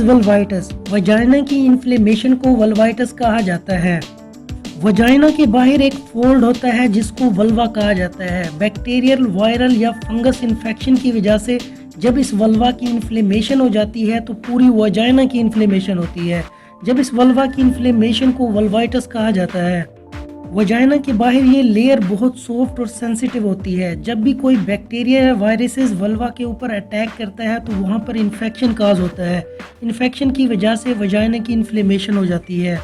Is vulvitis. Vagina की inflammation को vulvitis कहा जाता है। वजाइना के बाहर एक फोल्ड होता है जिसको वल्वा कहा जाता है। बैक्टीरियल, वायरल या फंगस इन्फेक्शन की वजह से जब इस वल्वा की इन्फ्लेमेशन हो जाती है तो पूरी वजाइना की इन्फ्लेमेशन होती है। जब इस वल्वा की इन्फ्लेमेशन को वल्वाइटिस कहा जाता है। वजाइना के बाहर ये लेयर बहुत सॉफ्ट और सेंसिटिव होती है। जब भी कोई बैक्टीरिया या वायरसेस वल्वा के ऊपर अटैक करता है तो वहाँ पर इन्फेक्शन काज होता है। इन्फेक्शन की वजह से वजाइना की इन्फ्लेमेशन हो जाती है।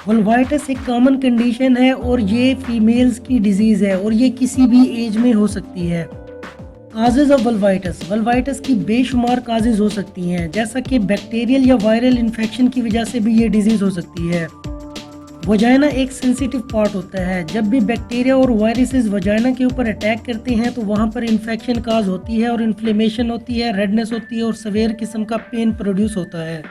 वल्वाइटिस एक कॉमन कंडीशन है और ये फीमेल्स की डिजीज़ है और ये किसी भी एज में हो सकती है। Causes of vulvitis. वल्वाइटिस की बेशुमार काजेज हो सकती हैं, जैसा कि बैक्टीरियल या वायरल इन्फेक्शन की वजह से भी ये डिजीज़ हो सकती है। वजाइना एक सेंसिटिव पार्ट होता है। जब भी बैक्टीरिया और वायरसेस वजाइना के ऊपर अटैक करते हैं तो वहाँ पर इन्फेक्शन काज होती है और इन्फ्लेमेशन होती है, रेडनेस होती है और सवेयर किस्म का पेन प्रोड्यूस होता है।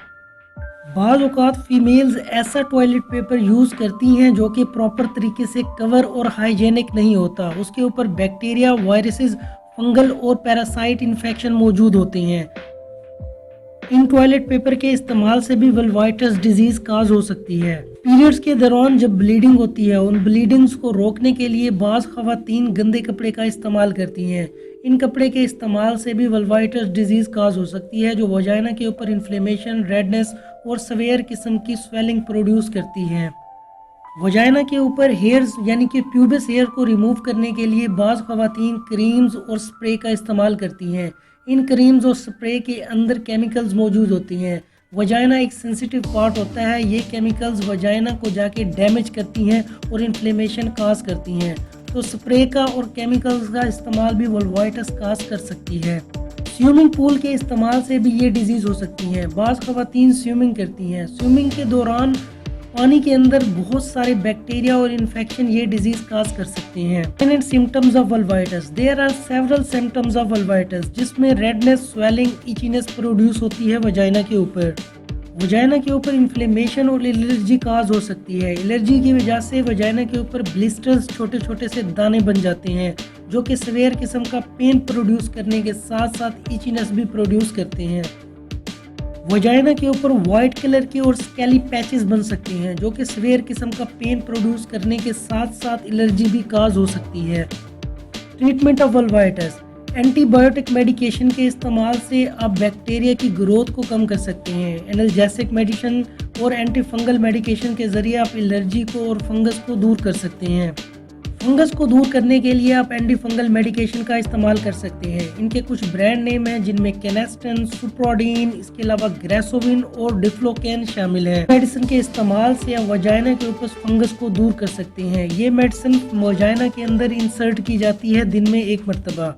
बाज़ औक़ात फीमेल्स ऐसा टॉयलेट पेपर यूज़ करती हैं जो कि प्रॉपर तरीके से कवर और हाइजेनिक नहीं होता। उसके ऊपर बैक्टीरिया, वायरसेस, फंगल और पैरासाइट इन्फेक्शन मौजूद होते हैं। इन टॉयलेट पेपर के इस्तेमाल से भी वल्वाइटिस डिजीज काज हो सकती है। पीरियड्स के दौरान जब ब्लीडिंग होती है, उन ब्लीडिंग्स को रोकने के लिए बाज़ ख़वातीन गंदे कपड़े का इस्तेमाल करती हैं। इन कपड़े के इस्तेमाल से भी वल्वाइटिस डिजीज काज हो सकती है, जो वजाइना के ऊपर इन्फ्लेमेशन, रेडनेस और सवेयर किस्म की स्वेलिंग प्रोड्यूस करती है। वजाइना के ऊपर हेयर्स यानी कि प्यूबिस हेयर को रिमूव करने के लिए बाज़ ख़वातीन क्रीम्स और स्प्रे का इस्तेमाल करती हैं। इन क्रीम्स और स्प्रे के अंदर केमिकल्स मौजूद होती हैं। वजाइना एक सेंसिटिव पार्ट होता है। ये केमिकल्स वजाइना को जाके डैमेज करती हैं और इन्फ्लेमेशन काज करती हैं। तो स्प्रे का और केमिकल्स का इस्तेमाल भी वल्वाइटिस काज कर सकती है। स्विमिंग पूल के इस्तेमाल से भी ये डिजीज़ हो सकती है। बाज़ ख़वातीन स्विमिंग करती हैं। स्विमिंग के दौरान पानी के अंदर बहुत सारे बैक्टीरिया और इन्फेक्शन ये डिजीज काज कर सकते हैं। Symptoms of vulvitis. There are several symptoms of vulvitis, जिसमें रेडनेस, स्वेलिंग, इचीनेस प्रोड्यूस होती है वजाइना के ऊपर। वजाइना के ऊपर इन्फ्लेमेशन और एलर्जी काज हो सकती है। एलर्जी की वजह से वजाइना के ऊपर ब्लिस्टर्स, छोटे छोटे से दाने बन जाते हैं, जो कि सवेयर किस्म का पेन प्रोड्यूस करने के साथ साथ इचीनेस भी प्रोड्यूस करते हैं। वजाइना के ऊपर वाइट कलर के और स्केली पैचेस बन सकते हैं, जो कि सवेयर किस्म का पेन प्रोड्यूस करने के साथ साथ एलर्जी भी काज हो सकती है। Treatment of vulvitis. Antibiotic medication के इस्तेमाल से आप बैक्टीरिया की ग्रोथ को कम कर सकते हैं। एनाल्जेसिक मेडिसिन और एंटी फंगल मेडिकेशन के जरिए आप एलर्जी को और फंगस को दूर कर सकते हैं। फंगस को दूर करने के लिए आप एंटी फंगल मेडिकेशन का इस्तेमाल कर सकते हैं। इनके कुछ ब्रांड नेम हैं, जिनमें केनेस्टन, सुप्रोडीन, इसके अलावा ग्रेसोविन और डिफ्लोकेन शामिल है। मेडिसिन के इस्तेमाल से आप वजाइना के ऊपर फंगस को दूर कर सकते हैं। ये मेडिसिन वजाइना के अंदर इंसर्ट की जाती है दिन में 1 मरतबा।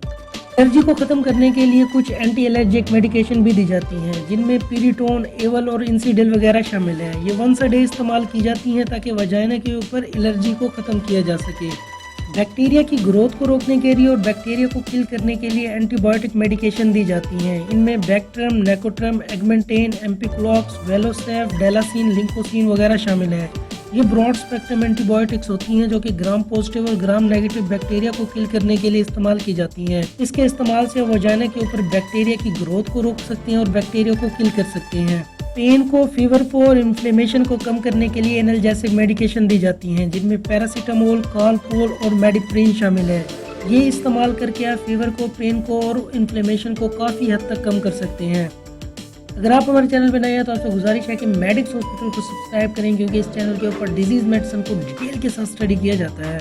एलर्जी को खत्म करने के लिए कुछ एंटी एलर्जिक मेडिकेशन भी दी जाती हैं, जिनमें पिरिटोन, एवल और इंसिडेल वगैरह शामिल है। ये वंस अ डे इस्तेमाल की जाती हैं ताकि वजाइना के ऊपर एलर्जी को खत्म किया जा सके। बैक्टीरिया की ग्रोथ को रोकने के लिए और बैक्टीरिया को किल करने के लिए एंटीबायोटिक मेडिकेशन दी जाती हैं। इनमें बैक्ट्रम, नेकोट्रम, एगमेंटेन, एम्पिक्लॉक्स, वेलोसेफ, डेलासिन, लिंकोसिन वगैरह शामिल है। ये ब्रॉड स्पेक्ट्रम एंटीबायोटिक्स होती हैं, जो कि ग्राम पॉजिटिव और ग्राम नेगेटिव बैक्टीरिया को किल करने के लिए इस्तेमाल की जाती हैं। इसके इस्तेमाल से वजाइना के ऊपर बैक्टीरिया की ग्रोथ को रोक सकते हैं और बैक्टीरिया को किल कर सकते हैं। पेन को, फीवर को और इन्फ्लेमेशन को कम करने के लिए एनाल्जेसिक मेडिकेशन दी जाती हैं, जिनमें पैरासीटामोल, कालपोल और मेडिप्रीन शामिल है। ये इस्तेमाल करके आप फीवर को, पेन को और इन्फ्लेमेशन को काफ़ी हद तक कम कर सकते हैं। अगर आप हमारे चैनल पर नए हैं तो आपसे गुजारिश है कि मेडिक्स हॉस्पिटल को सब्सक्राइब करें, क्योंकि इस चैनल के ऊपर डिजीज़ मेडिसिन को डिटेल के साथ स्टडी किया जाता है।